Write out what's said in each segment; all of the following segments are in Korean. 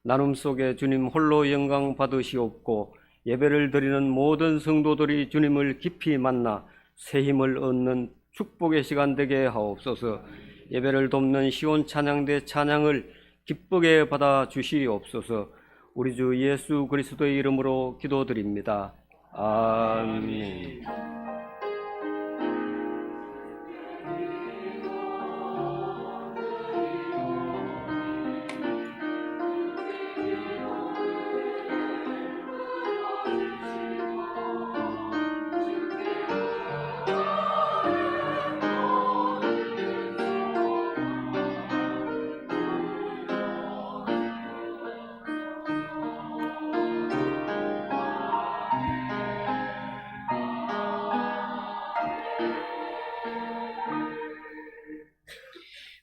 나눔 속에 주님 홀로 영광 받으시옵고 예배를 드리는 모든 성도들이 주님을 깊이 만나 새 힘을 얻는 축복의 시간 되게 하옵소서. 예배를 돕는 시온 찬양대 찬양을 기쁘게 받아 주시옵소서. 우리 주 예수 그리스도의 이름으로 기도드립니다. 아멘.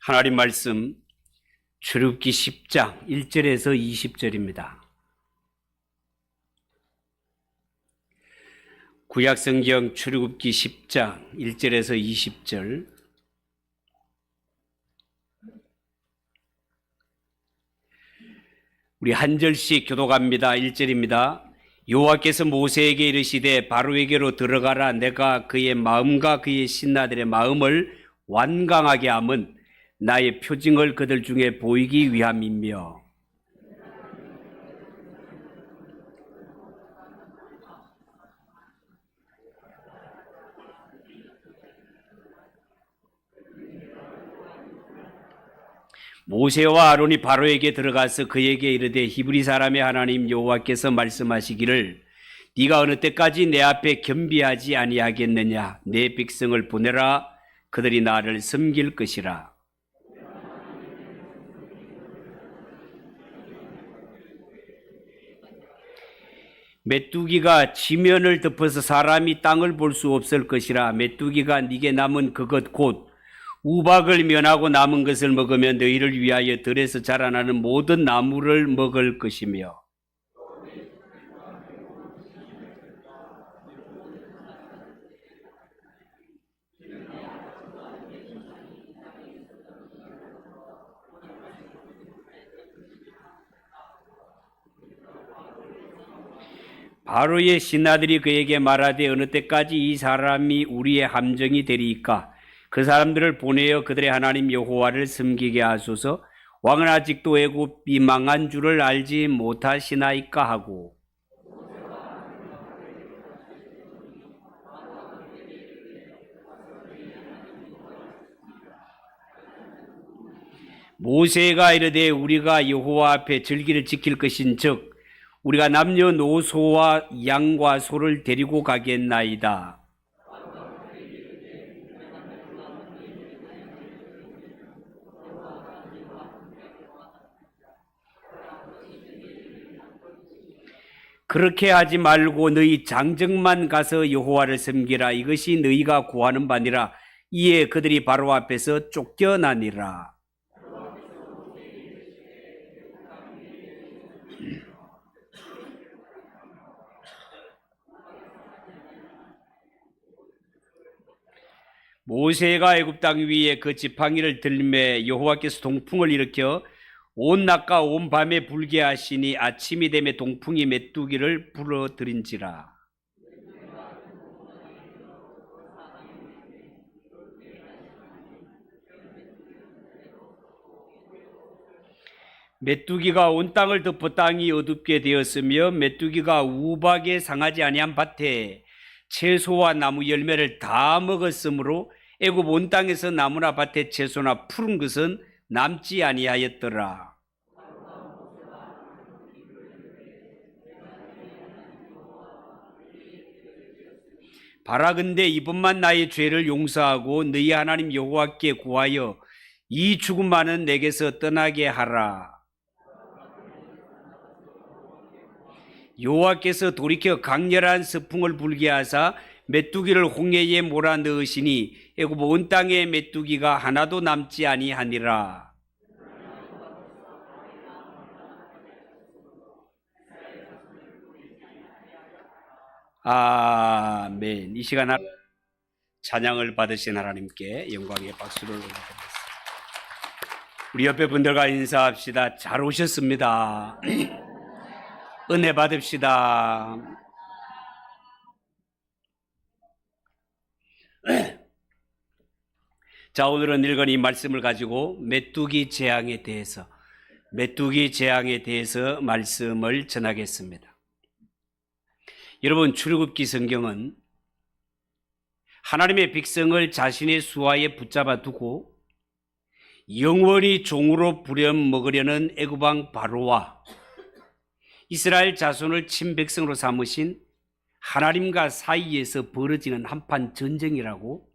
하나님 말씀 출애굽기 10장 1절에서 20절입니다. 구약성경 출애굽기 10장 1절에서 20절. 우리 한 절씩 교독합니다. 1절입니다. 여호와께서 모세에게 이르시되 바로에게로 들어가라. 내가 그의 마음과 그의 신하들의 마음을 완강하게 함은 나의 표징을 그들 중에 보이기 위함이며 모세와 아론이 바로에게 들어가서 그에게 이르되 히브리 사람의 하나님 여호와께서 말씀하시기를 네가 어느 때까지 내 앞에 겸비하지 아니하겠느냐. 내 백성을 보내라. 그들이 나를 섬길 것이라. 메뚜기가 지면을 덮어서 사람이 땅을 볼 수 없을 것이라. 메뚜기가 네게 남은 그것 곧 우박을 면하고 남은 것을 먹으면 너희를 위하여 들에서 자라나는 모든 나무를 먹을 것이며 바로의 신하들이 그에게 말하되 어느 때까지 이 사람이 우리의 함정이 되리이까. 그 사람들을 보내어 그들의 하나님 여호와를 섬기게 하소서. 왕은 아직도 애굽이 망한 줄을 알지 못하시나이까 하고 모세가 이르되 우리가 여호와 앞에 절기를 지킬 것인즉 우리가 남녀노소와 양과 소를 데리고 가겠나이다. 그렇게 하지 말고 너희 장정만 가서 여호와를 섬기라. 이것이 너희가 구하는 바니라. 이에 그들이 바로 앞에서 쫓겨나니라. 모세가 애굽 땅 위에 그 지팡이를 들매 여호와께서 동풍을 일으켜 온 낮과 온 밤에 불게 하시니 아침이 되매 동풍이 메뚜기를 불어들인지라. 메뚜기가 온 땅을 덮어 땅이 어둡게 되었으며 메뚜기가 우박에 상하지 아니한 밭에 채소와 나무 열매를 다 먹었으므로 애굽 온 땅에서 나무나 밭에 채소나 푸른 것은 남지 아니하였더라. 바라건대 이번만 나의 죄를 용서하고 너희 하나님 여호와께 구하여 이 죽음만은 내게서 떠나게 하라. 여호와께서 돌이켜 강렬한 서풍을 불게 하사 메뚜기를 홍해에 몰아넣으시니 애굽 온 땅에 메뚜기가 하나도 남지 아니하니라. 아멘. 이 시간 찬양을 받으신 하나님께 영광의 박수를 올려드리겠습니다. 우리 옆에 분들과 인사합시다. 잘 오셨습니다. 은혜 받읍시다. 자, 오늘은 읽은 이 말씀을 가지고 메뚜기 재앙에 대해서 말씀을 전하겠습니다. 여러분, 출애굽기 성경은 하나님의 백성을 자신의 수하에 붙잡아 두고 영원히 종으로 부려먹으려는 애굽 왕 바로와 이스라엘 자손을 친백성으로 삼으신 하나님과 사이에서 벌어지는 한판 전쟁이라고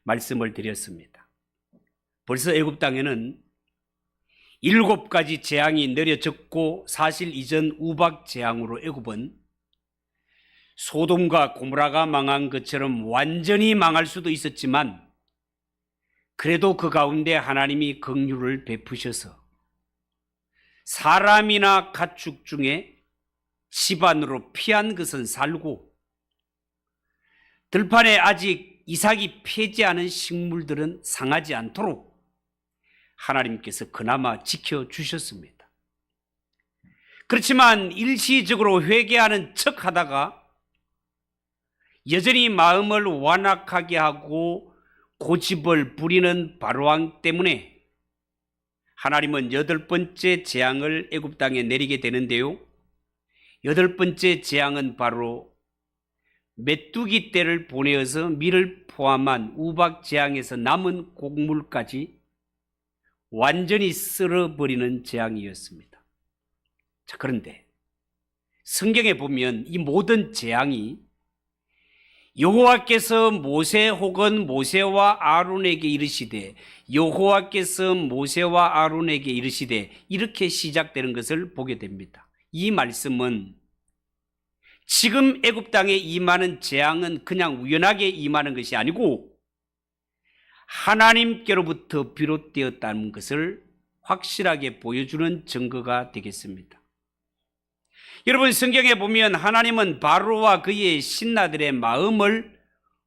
말씀을 드렸습니다. 벌써 애굽 땅에는 7가지 재앙이 내려졌고, 사실 이전 우박 재앙으로 애굽은 소돔과 고모라가 망한 것처럼 완전히 망할 수도 있었지만, 그래도 그 가운데 하나님이 긍휼을 베푸셔서 사람이나 가축 중에 집안으로 피한 것은 살고, 들판에 아직 이삭이 피지 않은 식물들은 상하지 않도록 하나님께서 그나마 지켜주셨습니다. 그렇지만 일시적으로 회개하는 척 하다가 여전히 마음을 완악하게 하고 고집을 부리는 바로왕 때문에 하나님은 8번째 재앙을 애굽 땅에 내리게 되는데요. 8번째 재앙은 바로 메뚜기 떼를 보내어서 밀을 포함한 우박 재앙에서 남은 곡물까지 완전히 쓸어버리는 재앙이었습니다. 자, 그런데 성경에 보면 이 모든 재앙이 여호와께서 모세 혹은 모세와 아론에게 이르시되, 여호와께서 모세와 아론에게 이르시되, 이렇게 시작되는 것을 보게 됩니다. 이 말씀은 지금 애굽 땅에 임하는 재앙은 그냥 우연하게 임하는 것이 아니고 하나님께로부터 비롯되었다는 것을 확실하게 보여주는 증거가 되겠습니다. 여러분, 성경에 보면 하나님은 바로와 그의 신하들의 마음을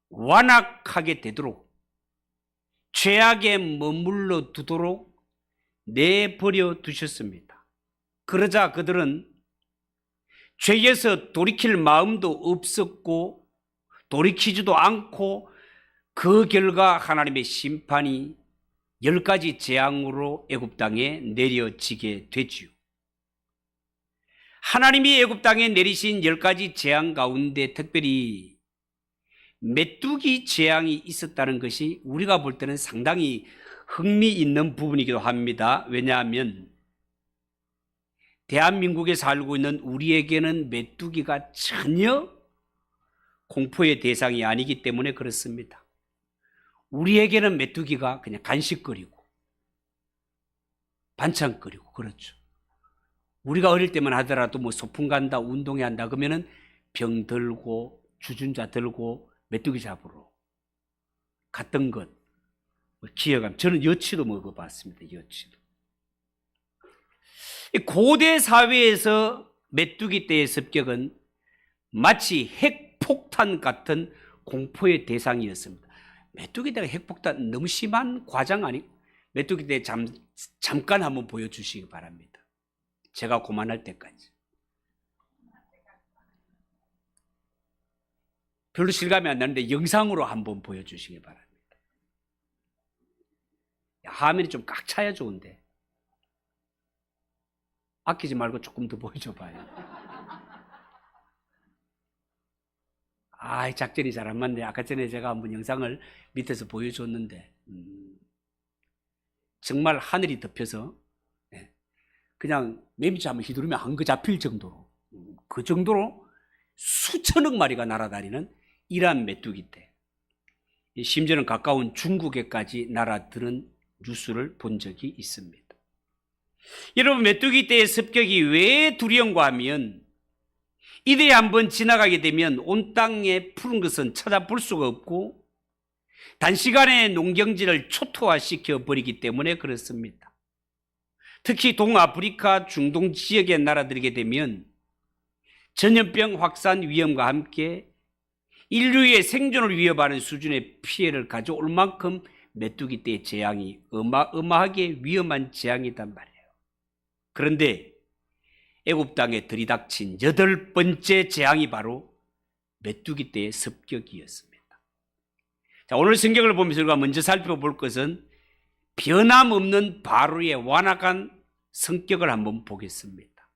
완악하게 되도록, 죄악에 머물러 두도록 내버려 두셨습니다. 그러자 그들은 죄에서 돌이킬 마음도 없었고 돌이키지도 않고, 그 결과 하나님의 심판이 10가지 재앙으로 애굽 땅에 내려지게 되지요. 하나님이 애굽 땅에 내리신 10가지 재앙 가운데 특별히 메뚜기 재앙이 있었다는 것이 우리가 볼 때는 상당히 흥미있는 부분이기도 합니다. 왜냐하면 대한민국에 살고 있는 우리에게는 메뚜기가 전혀 공포의 대상이 아니기 때문에 그렇습니다. 우리에게는 메뚜기가 그냥 간식거리고 반찬거리고 그렇죠. 우리가 어릴 때만 하더라도 뭐 소풍 간다, 운동회 한다 그러면은 병 들고 주준자 들고 메뚜기 잡으러 갔던 것 기억합니다. 저는 여치도 먹어봤습니다. 여치도. 고대 사회에서 메뚜기 떼의 습격은 마치 핵폭탄 같은 공포의 대상이었습니다. 메뚜기 떼가 핵폭탄 너무 심한 과장 아니? 메뚜기 떼 잠깐 한번 보여주시기 바랍니다. 제가 고만할 때까지. 별로 실감이 안 나는데 영상으로 한번 보여주시기 바랍니다. 화면이 좀 꽉 차야 좋은데. 아끼지 말고 조금 더 보여줘봐요. 작전이 잘 안 맞네. 아까 전에 제가 한번 영상을 밑에서 보여줬는데 정말 하늘이 덮여서 그냥 매미치 한번 휘두르면 한 거 잡힐 정도로, 그 정도로 수천억 마리가 날아다니는 이러한 메뚜기 떼. 심지어는 가까운 중국에까지 날아드는 뉴스를 본 적이 있습니다. 여러분, 메뚜기 떼의 습격이 왜 두려운가 하면 이들이 한번 지나가게 되면 온 땅에 푸른 것은 찾아볼 수가 없고 단시간에 농경지를 초토화시켜 버리기 때문에 그렇습니다. 특히 동아프리카 중동 지역에 날아들게 되면 전염병 확산 위험과 함께 인류의 생존을 위협하는 수준의 피해를 가져올 만큼 메뚜기 떼의 재앙이 어마어마하게 위험한 재앙이단 말이에요. 그런데 애굽 땅에 들이닥친 8번째 재앙이 바로 메뚜기 떼의 습격이었습니다. 자, 오늘 성경을 보면서 우리가 먼저 살펴볼 것은 변함없는 바로의 완악한 성격을 한번 보겠습니다.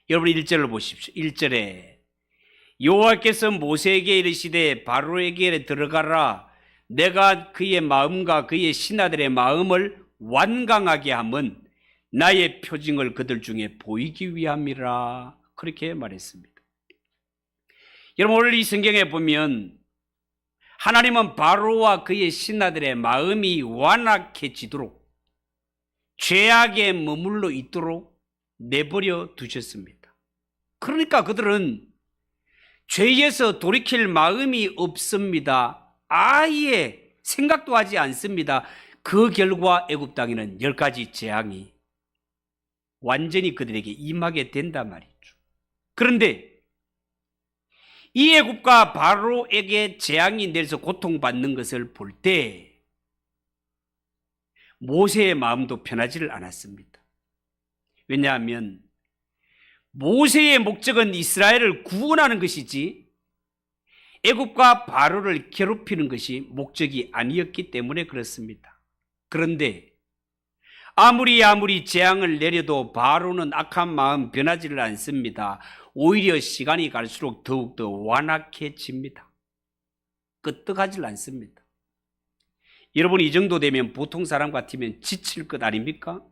여러분 1절을 보십시오. 1절에 여호와께서 모세에게 이르시되 바로에게 들어가라. 내가 그의 마음과 그의 신하들의 마음을 완강하게 하면 나의 표징을 그들 중에 보이기 위함이라. 그렇게 말했습니다. 여러분 오늘 이 성경에 보면 하나님은 바로와 그의 신하들의 마음이 완악해지도록 죄악에 머물러 있도록 내버려 두셨습니다. 그러니까 그들은 죄에서 돌이킬 마음이 없습니다. 아예 생각도 하지 않습니다. 그 결과 애굽 땅에는 10가지 재앙이 완전히 그들에게 임하게 된단 말이죠. 그런데 이 애굽과 바로에게 재앙이 내려서 고통받는 것을 볼 때 모세의 마음도 편하지를 않았습니다. 왜냐하면 모세의 목적은 이스라엘을 구원하는 것이지 애굽과 바로를 괴롭히는 것이 목적이 아니었기 때문에 그렇습니다. 그런데 아무리 재앙을 내려도 바로는 악한 마음 변하지를 않습니다. 오히려 시간이 갈수록 더욱더 완악해집니다. 끄떡하지 않습니다. 여러분 이 정도 되면 보통 사람 같으면 지칠 것 아닙니까?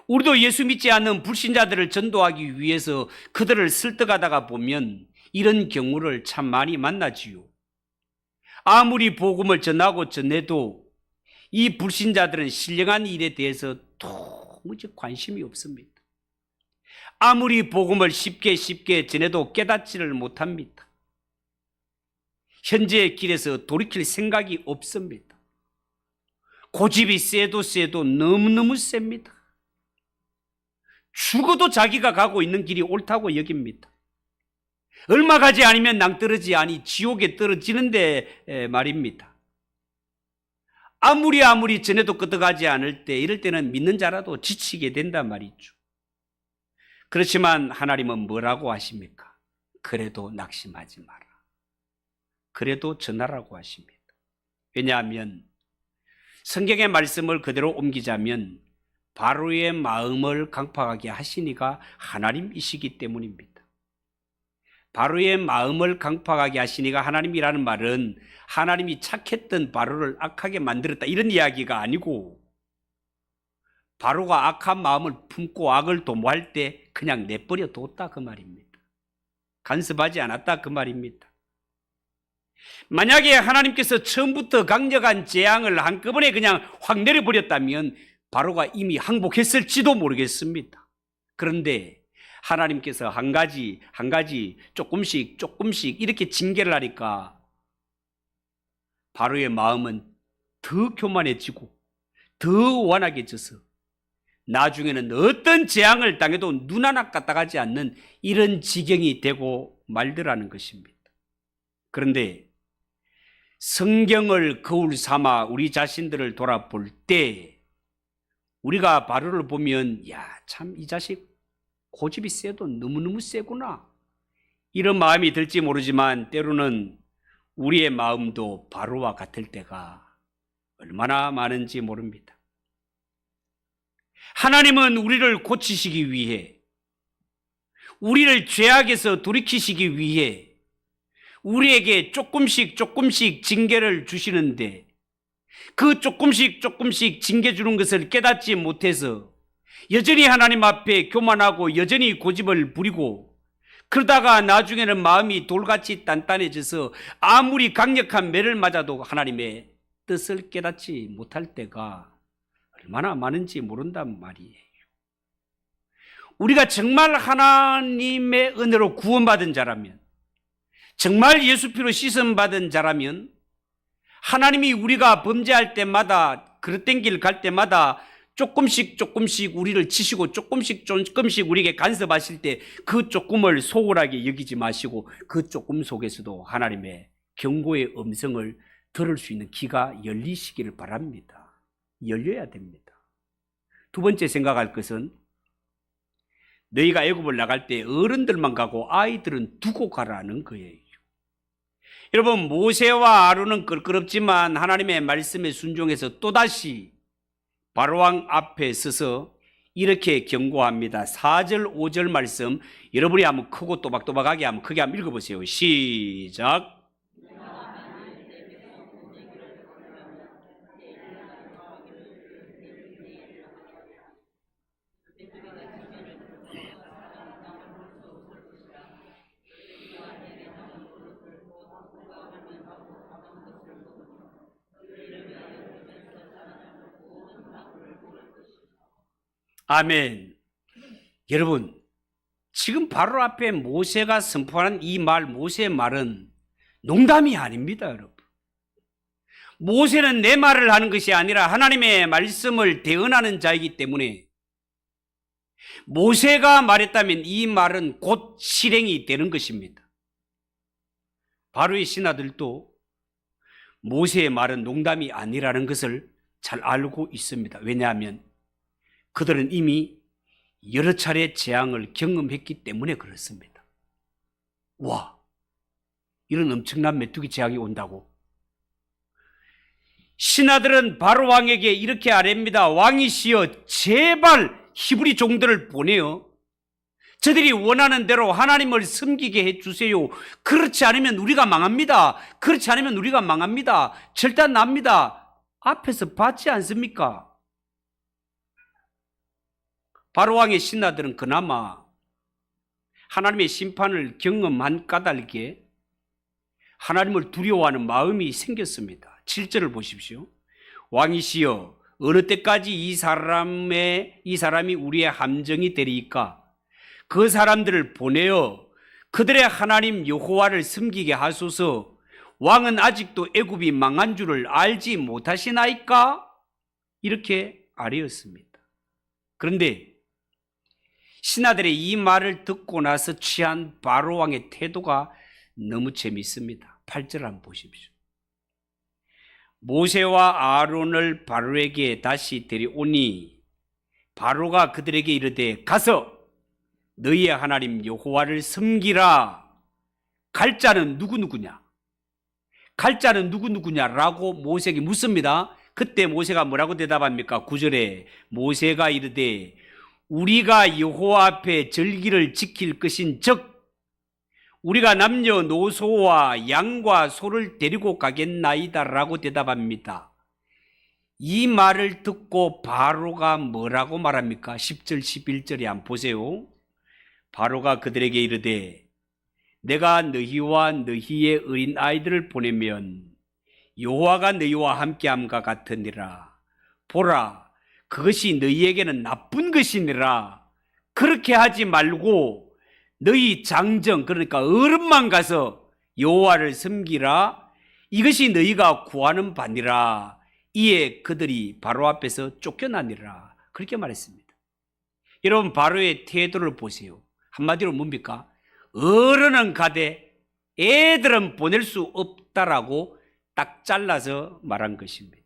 우리도 예수 믿지 않는 불신자들을 전도하기 위해서 그들을 설득하다가 보면 이런 경우를 참 많이 만나지요. 아무리 복음을 전해도 이 불신자들은 신령한 일에 대해서 도무지 관심이 없습니다. 아무리 복음을 쉽게 전해도 깨닫지를 못합니다. 현재의 길에서 돌이킬 생각이 없습니다. 고집이 세도 너무너무 셉니다. 죽어도 자기가 가고 있는 길이 옳다고 여깁니다. 얼마 가지 않으면 낭떠러지 아니 지옥에 떨어지는데 말입니다. 아무리 전해도 끄떡하지 않을 때 이럴 때는 믿는 자라도 지치게 된단 말이죠. 그렇지만 하나님은 뭐라고 하십니까? 그래도 낙심하지 마라. 그래도 전하라고 하십니다. 왜냐하면 성경의 말씀을 그대로 옮기자면 바로의 마음을 강팍하게 하시니가 하나님이시기 때문입니다. 바로의 마음을 강팍하게 하시니가 하나님이라는 말은 하나님이 착했던 바로를 악하게 만들었다 이런 이야기가 아니고 바로가 악한 마음을 품고 악을 도모할 때 그냥 내버려 뒀다 그 말입니다. 간섭하지 않았다 그 말입니다. 만약에 하나님께서 처음부터 강력한 재앙을 한꺼번에 그냥 확 내려버렸다면 바로가 이미 항복했을지도 모르겠습니다. 그런데 하나님께서 한 가지 조금씩 이렇게 징계를 하니까 바로의 마음은 더 교만해지고 더 완악해져서 나중에는 어떤 재앙을 당해도 눈 하나 까딱하지 않는 이런 지경이 되고 말더라는 것입니다. 그런데 성경을 거울 삼아 우리 자신들을 돌아볼 때 우리가 바로를 보면 야, 참 이 자식 고집이 세도 너무너무 세구나 이런 마음이 들지 모르지만 때로는 우리의 마음도 바로와 같을 때가 얼마나 많은지 모릅니다. 하나님은 우리를 고치시기 위해 우리를 죄악에서 돌이키시기 위해 우리에게 조금씩 징계를 주시는데 그 조금씩 징계 주는 것을 깨닫지 못해서 여전히 하나님 앞에 교만하고 여전히 고집을 부리고 그러다가 나중에는 마음이 돌같이 단단해져서 아무리 강력한 매를 맞아도 하나님의 뜻을 깨닫지 못할 때가 얼마나 많은지 모른단 말이에요. 우리가 정말 하나님의 은혜로 구원받은 자라면 정말 예수 피로 씻음받은 자라면 하나님이 우리가 범죄할 때마다 그릇된 길 갈 때마다 조금씩 우리를 치시고 조금씩 우리에게 간섭하실 때 그 조금을 소홀하게 여기지 마시고 그 조금 속에서도 하나님의 경고의 음성을 들을 수 있는 귀가 열리시기를 바랍니다. 열려야 됩니다. 두 번째 생각할 것은 너희가 애굽을 나갈 때 어른들만 가고 아이들은 두고 가라는 거예요. 여러분, 모세와 아론은 껄끄럽지만 하나님의 말씀에 순종해서 또다시 바로왕 앞에 서서 이렇게 경고합니다. 4절 5절 말씀 여러분이 한번 크고 또박또박하게 한번 크게 한번 읽어보세요. 시작. 아멘. 여러분, 지금 바로 앞에 모세가 선포하는 이 말, 모세의 말은 농담이 아닙니다, 여러분. 모세는 내 말을 하는 것이 아니라 하나님의 말씀을 대언하는 자이기 때문에 모세가 말했다면 이 말은 곧 실행이 되는 것입니다. 바로의 신하들도 모세의 말은 농담이 아니라는 것을 잘 알고 있습니다. 왜냐하면 그들은 이미 여러 차례 재앙을 경험했기 때문에 그렇습니다. 와, 이런 엄청난 메뚜기 재앙이 온다고? 신하들은 바로 왕에게 이렇게 아뢰입니다. 왕이시여, 제발 히브리 종들을 보내어 저들이 원하는 대로 하나님을 섬기게 해주세요. 그렇지 않으면 우리가 망합니다. 그렇지 않으면 우리가 망합니다. 절대 납니다. 앞에서 봤지 않습니까? 바로왕의 신하들은 그나마 하나님의 심판을 경험한 까닭에 하나님을 두려워하는 마음이 생겼습니다. 7절을 보십시오. 왕이시여, 어느 때까지 이 사람이 우리의 함정이 되리이까? 그 사람들을 보내어 그들의 하나님 여호와를 섬기게 하소서. 왕은 아직도 애굽이 망한 줄을 알지 못하시나이까? 이렇게 아뢰었습니다. 그런데 신하들의 이 말을 듣고 나서 취한 바로왕의 태도가 너무 재미있습니다. 8절 한번 보십시오. 모세와 아론을 바로에게 다시 데려오니 바로가 그들에게 이르되 가서 너희의 하나님 여호와를 섬기라. 갈 자는 누구누구냐? 갈 자는 누구누구냐라고 모세에게 묻습니다. 그때 모세가 뭐라고 대답합니까? 9절에 모세가 이르되 우리가 여호와 앞에 절기를 지킬 것인 즉 우리가 남녀노소와 양과 소를 데리고 가겠나이다라고 대답합니다. 이 말을 듣고 바로가 뭐라고 말합니까? 10절 11절에 한번 보세요. 바로가 그들에게 이르되 내가 너희와 너희의 어린 아이들을 보내면 여호와가 너희와 함께함과 같으니라. 보라, 그것이 너희에게는 나쁜 것이니라. 그렇게 하지 말고 너희 장정, 그러니까 어른만 가서 여호와를 섬기라. 이것이 너희가 구하는 바니라. 이에 그들이 바로 앞에서 쫓겨나니라. 그렇게 말했습니다. 여러분, 바로의 태도를 보세요. 한마디로 뭡니까? 어른은 가되 애들은 보낼 수 없다라고 딱 잘라서 말한 것입니다.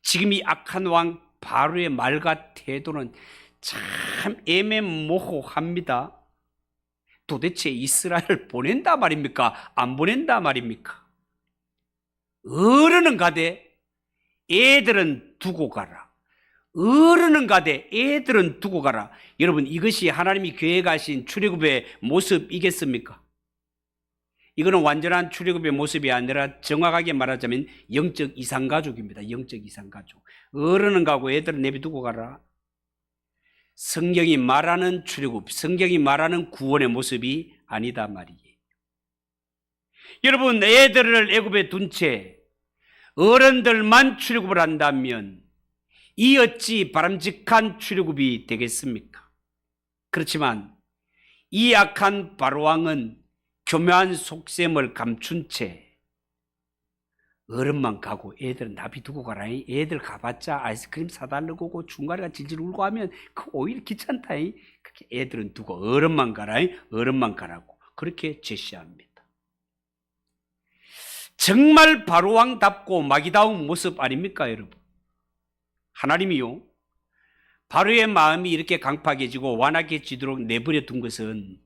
지금 이 악한 왕 바로의 말과 태도는 참 애매모호합니다. 도대체 이스라엘을 보낸다 말입니까? 안 보낸다 말입니까? 어른은 가되 애들은 두고 가라. 어른은 가되 애들은 두고 가라. 여러분, 이것이 하나님이 계획하신 출애굽의 모습이겠습니까? 이거는 완전한 출애굽의 모습이 아니라 정확하게 말하자면 영적 이상가족입니다. 영적 이상가족. 어른은 가고 애들은 내비두고 가라. 성경이 말하는 출애굽, 성경이 말하는 구원의 모습이 아니다 말이에요. 여러분, 애들을 애굽에 둔 채 어른들만 출애굽을 한다면 이 어찌 바람직한 출애굽이 되겠습니까? 그렇지만 이 악한 바로왕은 교묘한 속셈을 감춘 채 어른만 가고 애들은 나비두고 가라. 애들 가봤자 아이스크림 사달라고 중간에 질질 울고 하면 그 오히려 귀찮다. 그렇게 애들은 두고 어른만 가라. 어른만 가라고 그렇게 제시합니다. 정말 바로왕답고 마귀다운 모습 아닙니까, 여러분? 하나님이요, 바로의 마음이 이렇게 강팍해지고 완악해지도록 내버려 둔 것은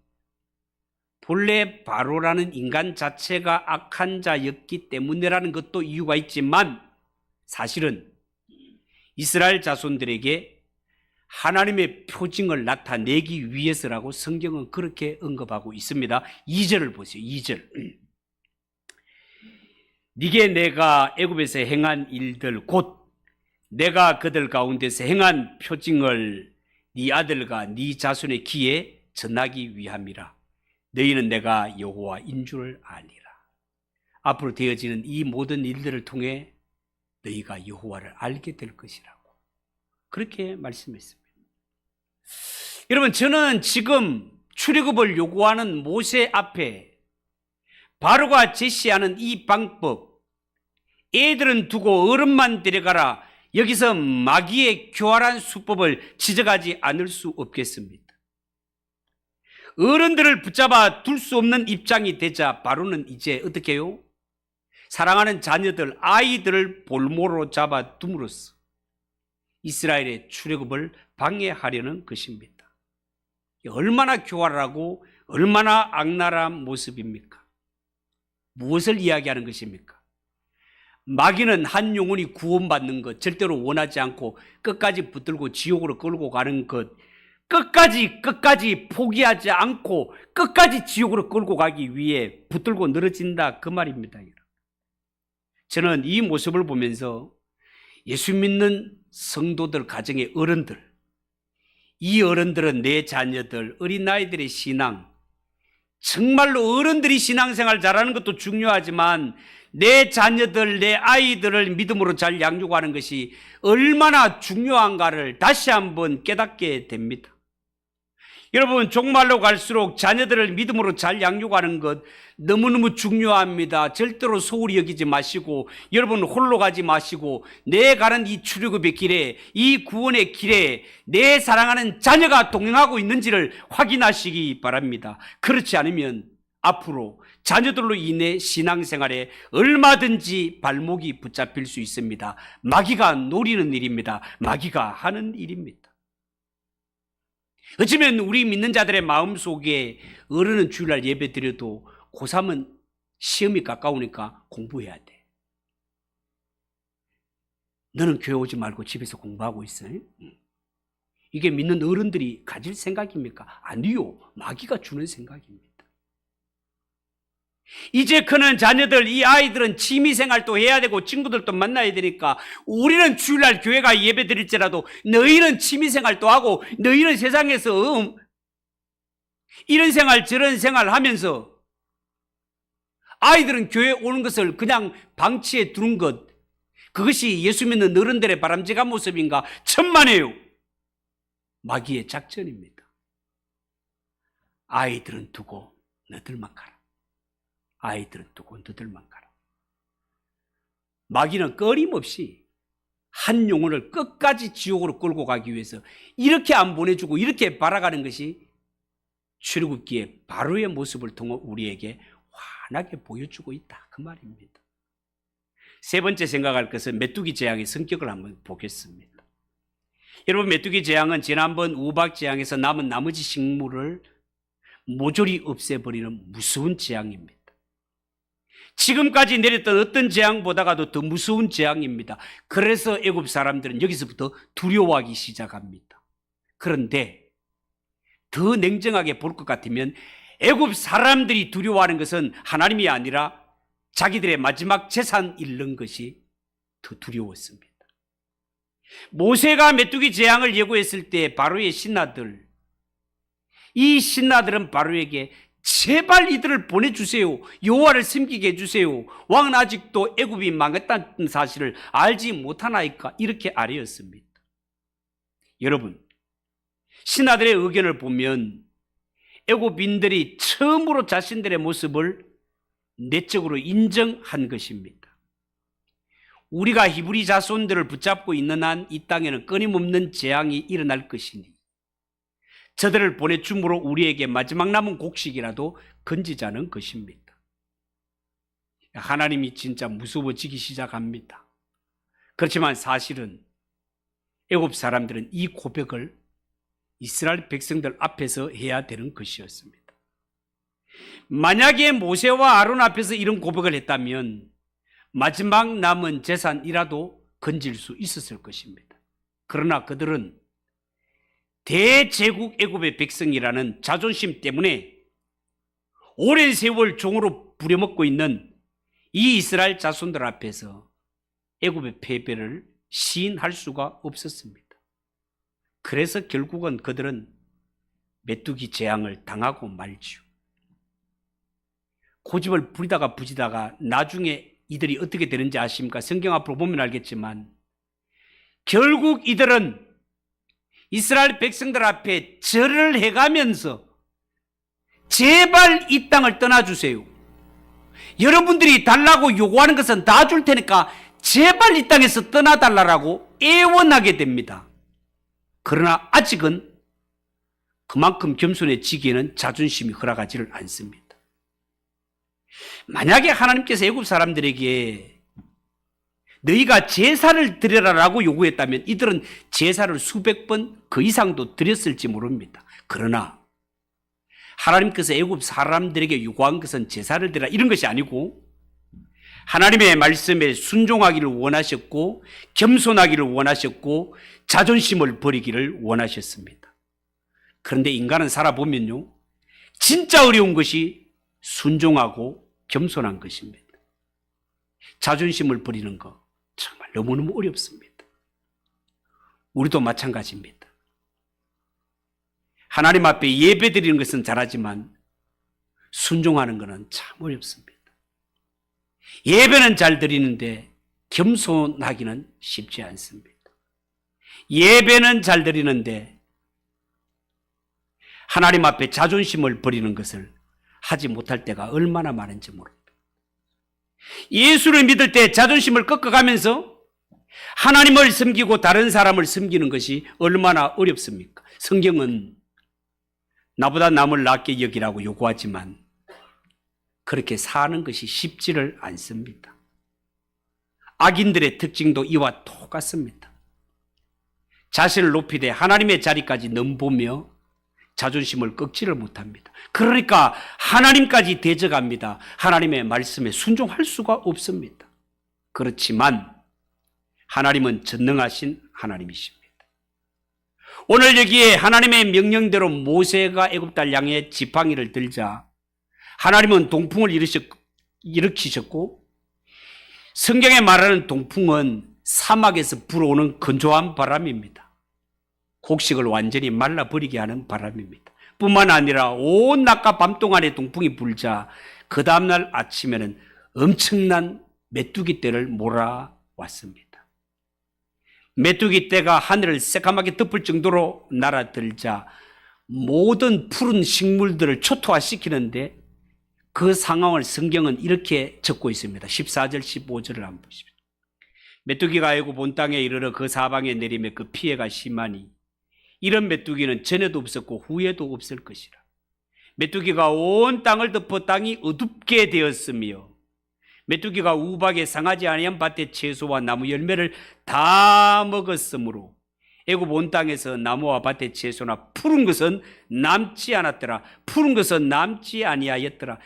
본래 바로라는 인간 자체가 악한 자였기 때문이라는 것도 이유가 있지만, 사실은 이스라엘 자손들에게 하나님의 표징을 나타내기 위해서라고 성경은 그렇게 언급하고 있습니다. 2절을 보세요. 2절. 네게 내가 애굽에서 행한 일들 곧 내가 그들 가운데서 행한 표징을 네 아들과 네 자손의 귀에 전하기 위함이라. 너희는 내가 여호와인 줄 알리라. 앞으로 되어지는 이 모든 일들을 통해 너희가 여호와를 알게 될 것이라고 그렇게 말씀했습니다. 여러분, 저는 지금 출애굽을 요구하는 모세 앞에 바로가 제시하는 이 방법, 애들은 두고 어른만 데려가라, 여기서 마귀의 교활한 수법을 지적하지 않을 수 없겠습니다. 어른들을 붙잡아 둘 수 없는 입장이 되자 바로는 이제 어떻게 해요? 사랑하는 자녀들, 아이들을 볼모로 잡아 둠으로써 이스라엘의 출애굽을 방해하려는 것입니다. 얼마나 교활하고 얼마나 악랄한 모습입니까? 무엇을 이야기하는 것입니까? 마귀는 한 영혼이 구원받는 것 절대로 원하지 않고 끝까지 붙들고 지옥으로 끌고 가는 것, 끝까지 포기하지 않고 끝까지 지옥으로 끌고 가기 위해 붙들고 늘어진다, 그 말입니다. 저는 이 모습을 보면서 예수 믿는 성도들 가정의 어른들, 이 어른들은 내 자녀들, 어린아이들의 신앙, 정말로 어른들이 신앙생활 잘하는 것도 중요하지만 내 자녀들, 내 아이들을 믿음으로 잘 양육하는 것이 얼마나 중요한가를 다시 한번 깨닫게 됩니다. 여러분, 종말로 갈수록 자녀들을 믿음으로 잘 양육하는 것 너무너무 중요합니다. 절대로 소홀히 여기지 마시고, 여러분 홀로 가지 마시고, 내 가는 이 출애굽의 길에, 이 구원의 길에 내 사랑하는 자녀가 동행하고 있는지를 확인하시기 바랍니다. 그렇지 않으면 앞으로 자녀들로 인해 신앙생활에 얼마든지 발목이 붙잡힐 수 있습니다. 마귀가 노리는 일입니다. 마귀가 하는 일입니다. 어쩌면 우리 믿는 자들의 마음속에 어른은 주일날 예배 드려도 고3은 시험이 가까우니까 공부해야 돼. 너는 교회 오지 말고 집에서 공부하고 있어. 이게 믿는 어른들이 가질 생각입니까? 아니요. 마귀가 주는 생각입니다. 이제 크는 자녀들, 이 아이들은 취미생활도 해야 되고 친구들도 만나야 되니까 우리는 주일날 교회가 예배 드릴지라도 너희는 취미생활도 하고 너희는 세상에서 이런 생활 저런 생활 하면서 아이들은 교회 오는 것을 그냥 방치해 두는 것, 그것이 예수 믿는 어른들의 바람직한 모습인가? 천만에요. 마귀의 작전입니다. 아이들은 두고 너들만 가라. 아이들은 두고 너들만 가라. 마귀는 끊임없이 한 영혼을 끝까지 지옥으로 끌고 가기 위해서 이렇게 안 보내주고 이렇게 바라가는 것이 출애굽기의 바로의 모습을 통해 우리에게 환하게 보여주고 있다, 그 말입니다. 세 번째 생각할 것은 메뚜기 재앙의 성격을 한번 보겠습니다. 여러분, 메뚜기 재앙은 지난번 우박 재앙에서 남은 나머지 식물을 모조리 없애버리는 무서운 재앙입니다. 지금까지 내렸던 어떤 재앙보다도 더 무서운 재앙입니다. 그래서 애굽 사람들은 여기서부터 두려워하기 시작합니다. 그런데 더 냉정하게 볼 것 같으면 애굽 사람들이 두려워하는 것은 하나님이 아니라 자기들의 마지막 재산 잃는 것이 더 두려웠습니다. 모세가 메뚜기 재앙을 예고했을 때 바로의 신하들, 이 신하들은 바로에게 제발 이들을 보내주세요. 여호와를 섬기게 해주세요. 왕은 아직도 애굽이 망했다는 사실을 알지 못하나이까? 이렇게 아뢰었습니다. 여러분, 신하들의 의견을 보면 애굽인들이 처음으로 자신들의 모습을 내적으로 인정한 것입니다. 우리가 히브리 자손들을 붙잡고 있는 한 이 땅에는 끊임없는 재앙이 일어날 것이니 저들을 보내줌으로 우리에게 마지막 남은 곡식이라도 건지자는 것입니다. 하나님이 진짜 무서워지기 시작합니다. 그렇지만 사실은 애굽 사람들은 이 고백을 이스라엘 백성들 앞에서 해야 되는 것이었습니다. 만약에 모세와 아론 앞에서 이런 고백을 했다면 마지막 남은 재산이라도 건질 수 있었을 것입니다. 그러나 그들은 대제국 애굽의 백성이라는 자존심 때문에 오랜 세월 종으로 부려먹고 있는 이 이스라엘 자손들 앞에서 애굽의 패배를 시인할 수가 없었습니다. 그래서 결국은 그들은 메뚜기 재앙을 당하고 말지요. 고집을 부리다가 부지다가 나중에 이들이 어떻게 되는지 아십니까? 성경 앞으로 보면 알겠지만 결국 이들은 이스라엘 백성들 앞에 절을 해가면서 제발 이 땅을 떠나주세요. 여러분들이 달라고 요구하는 것은 다 줄 테니까 제발 이 땅에서 떠나달라고 애원하게 됩니다. 그러나 아직은 그만큼 겸손해지기에는 자존심이 허락하지를 않습니다. 만약에 하나님께서 애굽 사람들에게 너희가 제사를 드려라라고 요구했다면 이들은 제사를 수백 번 그 이상도 드렸을지 모릅니다. 그러나 하나님께서 애굽 사람들에게 요구한 것은 제사를 드리라 이런 것이 아니고 하나님의 말씀에 순종하기를 원하셨고 겸손하기를 원하셨고 자존심을 버리기를 원하셨습니다. 그런데 인간은 살아보면요, 진짜 어려운 것이 순종하고 겸손한 것입니다. 자존심을 버리는 거 정말 너무너무 어렵습니다. 우리도 마찬가지입니다. 하나님 앞에 예배 드리는 것은 잘하지만 순종하는 것은 참 어렵습니다. 예배는 잘 드리는데 겸손하기는 쉽지 않습니다. 예배는 잘 드리는데 하나님 앞에 자존심을 버리는 것을 하지 못할 때가 얼마나 많은지 모릅니다. 예수를 믿을 때 자존심을 꺾어가면서 하나님을 섬기고 다른 사람을 섬기는 것이 얼마나 어렵습니까? 성경은 나보다 남을 낫게 여기라고 요구하지만 그렇게 사는 것이 쉽지를 않습니다. 악인들의 특징도 이와 똑같습니다. 자신을 높이되 하나님의 자리까지 넘보며 자존심을 꺾지를 못합니다. 그러니까 하나님까지 대적합니다. 하나님의 말씀에 순종할 수가 없습니다. 그렇지만 하나님은 전능하신 하나님이십니다. 오늘 여기에 하나님의 명령대로 모세가 애굽 딸 양의 지팡이를 들자 하나님은 동풍을 일으키셨고 성경에 말하는 동풍은 사막에서 불어오는 건조한 바람입니다. 곡식을 완전히 말라버리게 하는 바람입니다. 뿐만 아니라 온 낮과 밤 동안에 동풍이 불자 그 다음날 아침에는 엄청난 메뚜기 떼를 몰아왔습니다. 메뚜기 떼가 하늘을 새까맣게 덮을 정도로 날아들자 모든 푸른 식물들을 초토화시키는데 그 상황을 성경은 이렇게 적고 있습니다. 14절 15절을 한번 보십시오. 메뚜기가 애굽 온 땅에 이르러 그 사방에 내리며 그 피해가 심하니 이런 메뚜기는 전에도 없었고 후에도 없을 것이라. 메뚜기가 온 땅을 덮어 땅이 어둡게 되었으며 메뚜기가 우박에 상하지 아니한 밭의 채소와 나무 열매를 다 먹었으므로 애굽 온 땅에서 나무와 밭의 채소나 푸른 것은 남지 않았더라. 푸른 것은 남지 아니하였더라.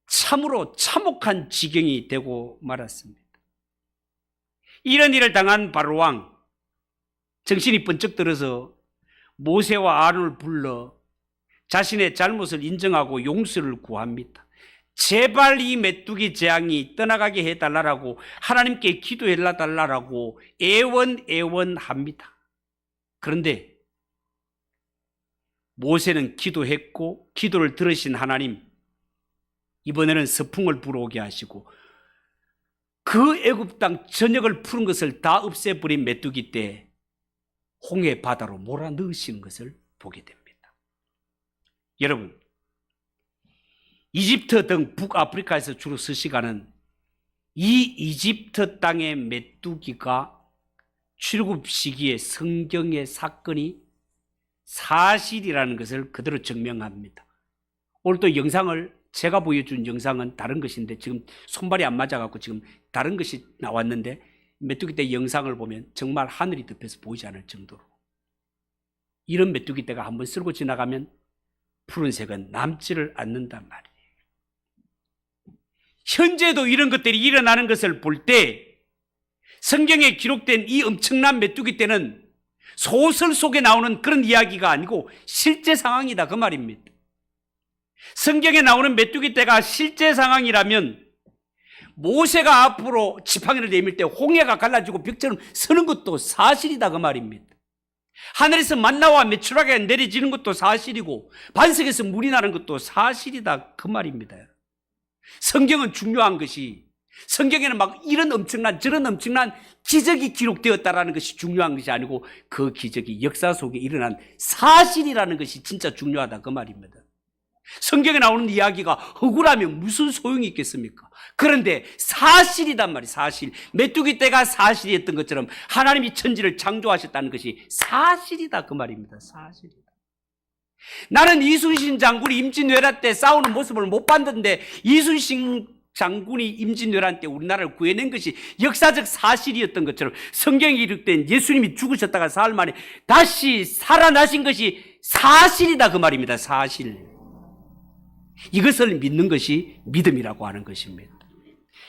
참으로 참혹한 지경이 되고 말았습니다. 이런 일을 당한 바로 왕 정신이 번쩍 들어서 모세와 아론을 불러 자신의 잘못을 인정하고 용서를 구합니다. 제발 이 메뚜기 재앙이 떠나가게 해달라고 하나님께 기도해달라고 애원합니다. 그런데 모세는 기도했고 기도를 들으신 하나님 이번에는 서풍을 불어오게 하시고 그 애굽 땅 전역을 푸른 것을 다 없애버린 메뚜기 때 홍해 바다로 몰아넣으시는 것을 보게 됩니다. 여러분, 이집트 등 북아프리카에서 주로 서식하는 이 이집트 땅의 메뚜기가 출애굽 시기의 성경의 사건이 사실이라는 것을 그대로 증명합니다. 오늘도 영상을 제가 보여준 영상은 다른 것인데 지금 손발이 안 맞아갖고 지금 다른 것이 나왔는데 메뚜기 떼 영상을 보면 정말 하늘이 덮여서 보이지 않을 정도로 이런 메뚜기 떼가 한번 쓸고 지나가면 푸른색은 남지를 않는단 말이에요. 현재도 이런 것들이 일어나는 것을 볼 때 성경에 기록된 이 엄청난 메뚜기 떼는 소설 속에 나오는 그런 이야기가 아니고 실제 상황이다 그 말입니다. 성경에 나오는 메뚜기 떼가 실제 상황이라면 모세가 앞으로 지팡이를 내밀 때 홍해가 갈라지고 벽처럼 서는 것도 사실이다 그 말입니다. 하늘에서 만나와 메추라기가 내려지는 것도 사실이고 반석에서 물이 나는 것도 사실이다 그 말입니다. 성경은 중요한 것이 성경에는 막 이런 엄청난 저런 엄청난 기적이 기록되었다라는 것이 중요한 것이 아니고 그 기적이 역사 속에 일어난 사실이라는 것이 진짜 중요하다 그 말입니다. 성경에 나오는 이야기가 허구라면 무슨 소용이 있겠습니까? 그런데 사실이단 말이에요. 사실. 메뚜기 떼가 사실이었던 것처럼 하나님이 천지를 창조하셨다는 것이 사실이다 그 말입니다. 사실이다. 나는 이순신 장군이 임진왜란 때 싸우는 모습을 못 봤는데 이순신 장군이 임진왜란 때 우리나라를 구해낸 것이 역사적 사실이었던 것처럼 성경에 기록된 예수님이 죽으셨다가 사흘 만에 다시 살아나신 것이 사실이다 그 말입니다. 사실. 이것을 믿는 것이 믿음이라고 하는 것입니다.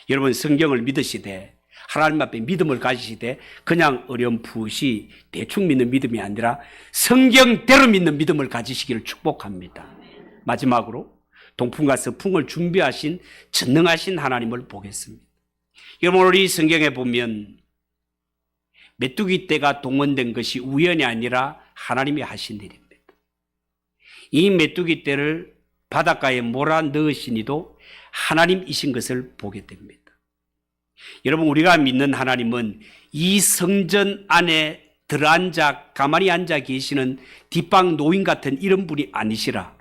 여러분 성경을 믿으시되 하나님 앞에 믿음을 가지시되 그냥 어렴풋이 대충 믿는 믿음이 아니라 성경대로 믿는 믿음을 가지시기를 축복합니다. 마지막으로 동풍과 서풍을 준비하신 전능하신 하나님을 보겠습니다. 여러분 오늘 이 성경에 보면 메뚜기 떼가 동원된 것이 우연이 아니라 하나님이 하신 일입니다. 이 메뚜기 떼를 바닷가에 몰아 넣으시니도 하나님이신 것을 보게 됩니다. 여러분 우리가 믿는 하나님은 이 성전 안에 들어앉아 가만히 앉아 계시는 뒷방 노인 같은 이런 분이 아니시라.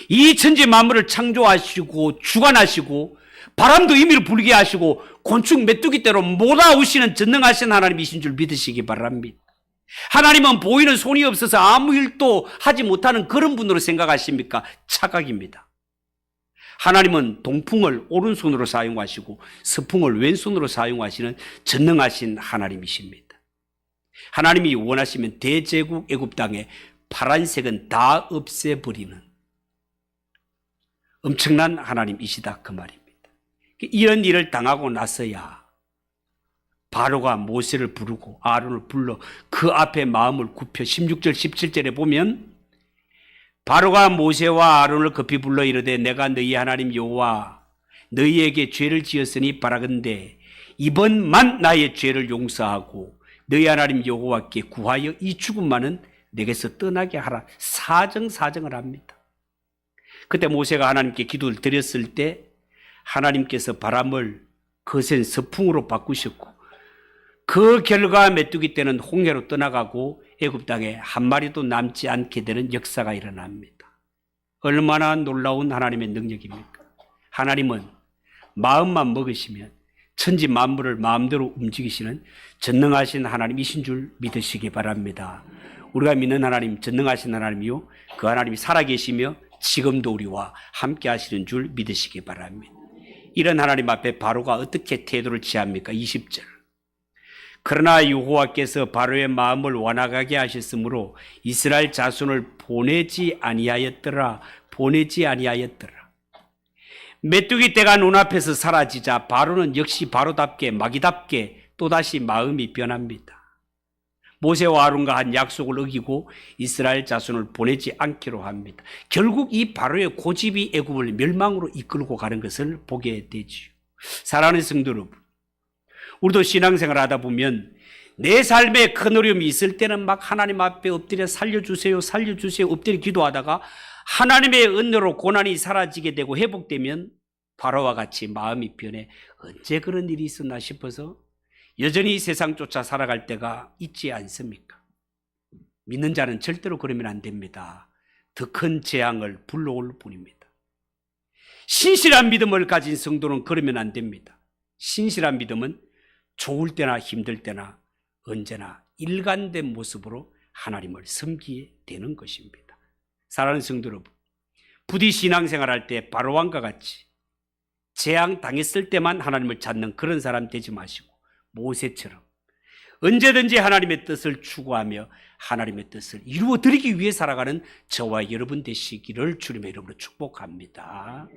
이 천지 만물을 창조하시고 주관하시고 바람도 임의로 불게 하시고 곤충 메뚜기 떼로 몰아오시는 전능하신 하나님이신 줄 믿으시기 바랍니다. 하나님은 보이는 손이 없어서 아무 일도 하지 못하는 그런 분으로 생각하십니까? 착각입니다. 하나님은 동풍을 오른손으로 사용하시고 서풍을 왼손으로 사용하시는 전능하신 하나님이십니다. 하나님이 원하시면 대제국 애굽 땅에 파란색은 다 없애버리는 엄청난 하나님이시다 그 말입니다. 이런 일을 당하고 나서야 바로가 모세를 부르고 아론을 불러 그 앞에 마음을 굽혀 16절 17절에 보면 바로가 모세와 아론을 급히 불러 이르되 내가 너희 하나님 여호와 너희에게 죄를 지었으니 바라건대 이번만 나의 죄를 용서하고 너희 하나님 여호와께 구하여 이 죽음만은 내게서 떠나게 하라. 사정을 합니다. 그때 모세가 하나님께 기도를 드렸을 때 하나님께서 바람을 거센 서풍으로 바꾸셨고 그 결과 메뚜기 떼는 홍해로 떠나가고 애굽 땅에 한 마리도 남지 않게 되는 역사가 일어납니다. 얼마나 놀라운 하나님의 능력입니까? 하나님은 마음만 먹으시면 천지 만물을 마음대로 움직이시는 전능하신 하나님이신 줄 믿으시기 바랍니다. 우리가 믿는 하나님 전능하신 하나님이요 그 하나님이 살아계시며 지금도 우리와 함께 하시는 줄 믿으시기 바랍니다. 이런 하나님 앞에 바로가 어떻게 태도를 취합니까? 20절. 그러나 여호와께서 바로의 마음을 완악하게 하셨으므로 이스라엘 자손을 보내지 아니하였더라. 메뚜기 떼가 눈앞에서 사라지자 바로는 역시 바로답게 마귀답게 또다시 마음이 변합니다. 모세와 아론과 한 약속을 어기고 이스라엘 자손을 보내지 않기로 합니다. 결국 이 바로의 고집이 애굽을 멸망으로 이끌고 가는 것을 보게 되지요. 사랑하는 성도 여러분, 우리도 신앙생활 하다 보면 내 삶에 큰 어려움이 있을 때는 막 하나님 앞에 엎드려 살려주세요 엎드려 기도하다가 하나님의 은혜로 고난이 사라지게 되고 회복되면 바로와 같이 마음이 변해 언제 그런 일이 있었나 싶어서 여전히 세상 쫓아 살아갈 때가 있지 않습니까? 믿는 자는 절대로 그러면 안 됩니다. 더 큰 재앙을 불러올 뿐입니다. 신실한 믿음을 가진 성도는 그러면 안 됩니다. 신실한 믿음은 좋을 때나 힘들 때나 언제나 일관된 모습으로 하나님을 섬기게 되는 것입니다. 사랑하는 성도 여러분, 부디 신앙생활할 때 바로왕과 같이 재앙 당했을 때만 하나님을 찾는 그런 사람 되지 마시고 모세처럼 언제든지 하나님의 뜻을 추구하며 하나님의 뜻을 이루어 드리기 위해 살아가는 저와 여러분 되시기를 주님의 이름으로 축복합니다.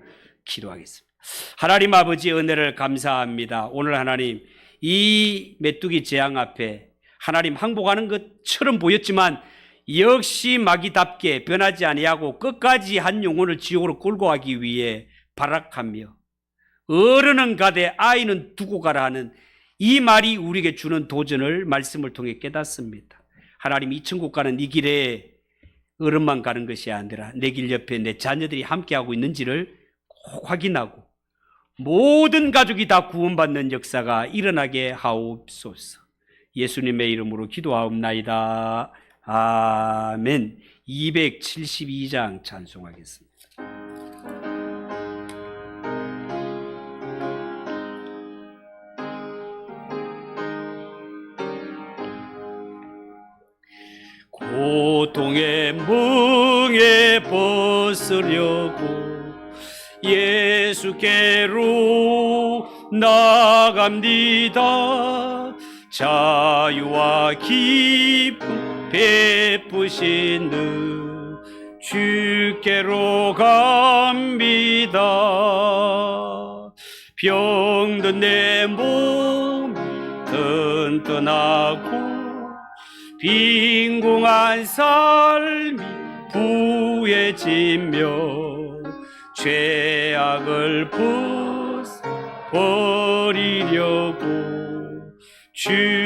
기도하겠습니다. 하나님 아버지, 은혜를 감사합니다. 오늘 하나님 이 메뚜기 재앙 앞에 하나님 항복하는 것처럼 보였지만 역시 마귀답게 변하지 아니하고 끝까지 한 영혼을 지옥으로 끌고 가기 위해 발악하며 어른은 가되 아이는 두고 가라 하는 이 말이 우리에게 주는 도전을 말씀을 통해 깨닫습니다. 하나님, 이 천국 가는 이 길에 어른만 가는 것이 아니라 내 길 옆에 내 자녀들이 함께하고 있는지를 꼭 확인하고 모든 가족이 다 구원받는 역사가 일어나게 하옵소서. 예수님의 이름으로 기도하옵나이다. 아멘. 272장 찬송하겠습니다. 고통의 멍에 벗으려고 예수께로 나갑니다. 자유와 기쁨 베푸시는 주께로 갑니다. 병든 내 몸이 튼튼하고 빈궁한 삶이 부해지며 죄악을 벗어버리려고 주